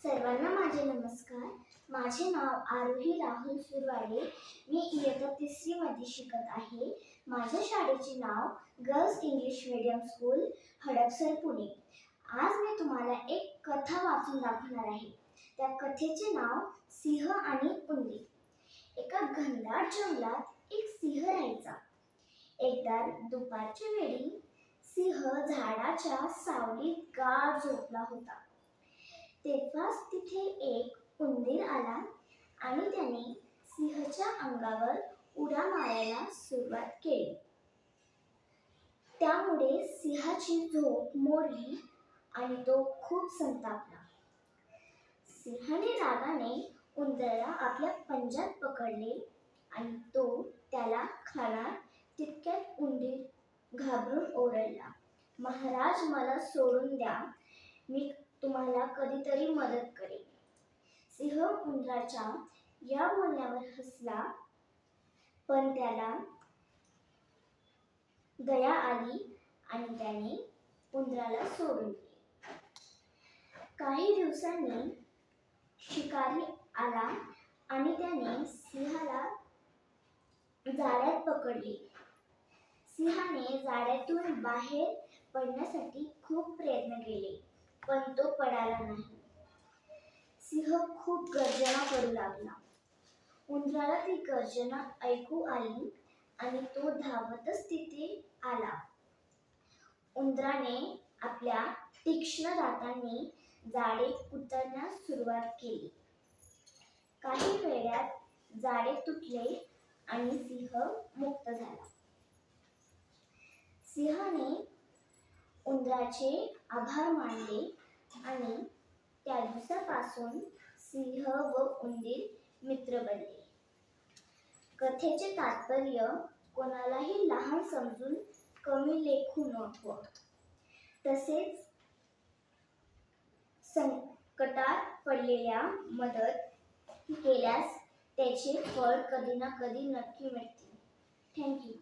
सर्वांना माझे नमस्कार. माझे नाव आरोही राहुल सुरवाडे. मी इयत्ता 3री मध्ये शिकत आहे. माझ्या शाळेचे नाव girls English medium school Hadapsar Pune. आज मी तुम्हाला एक कथा वाचून दाखवणार आहे. त्या कथेचे नाव सिंह आणि उंदीर. एका घनदाट जंगलात एक सिंह राहायचा. एकदा दुपारच्या वेळी सिंह झाडाच्या सावलीत गाढ झोपला होता. तेव्हाच तिथे एक उंदीर आला आणि त्याने सिंहाच्या अंगावर उड्या मारायला सुरुवात केली. त्यामुळे सिंहाची झोप मोडली आणि तो खूप संतापला. सिंहाने रागाने उंदराला आपल्या पंजात पकडले आणि तो त्याला खाणार. तितक्यात उंदीर घाबरून ओरडला, महाराज, मला सोडून द्या, मी तुम्हाला कधीतरी मदत करेन. सिंह उंदराच्या या बोलण्यावर हसला, पण त्याला दया आली आणि त्याने उंदराला सोडून दिले. काही दिवसांनी शिकारी आला आणि त्याने सिंहाला जाळ्यात पकडले. सिंहाने जाळ्यातून बाहेर पडण्यासाठी खूप प्रयत्न केले, पण तो पडाला नाही. सिंह खूप गर्जना करू लागला. उंदराला ती गर्जना ऐकू आली आणि तो धावतच तिथे आला. उंदराने आपल्या तीक्ष्ण दातांनी जाळे कुरतडण्यास सुरुवात केली. काही वेळात जाळे तुटले आणि सिंह मुक्त झाला. सिंहाने उंदराचे आभार मानले आणि त्या दिवसापासून सिंह व उंदीर मित्र बनले. कथेचे तात्पर्य, कोणालाही लहान समजून कमी लेखू नको. तसेच संकटात पडलेल्या मदत केल्यास त्याचे फळ कधी ना कधी नक्की मिळते. थँक्यू.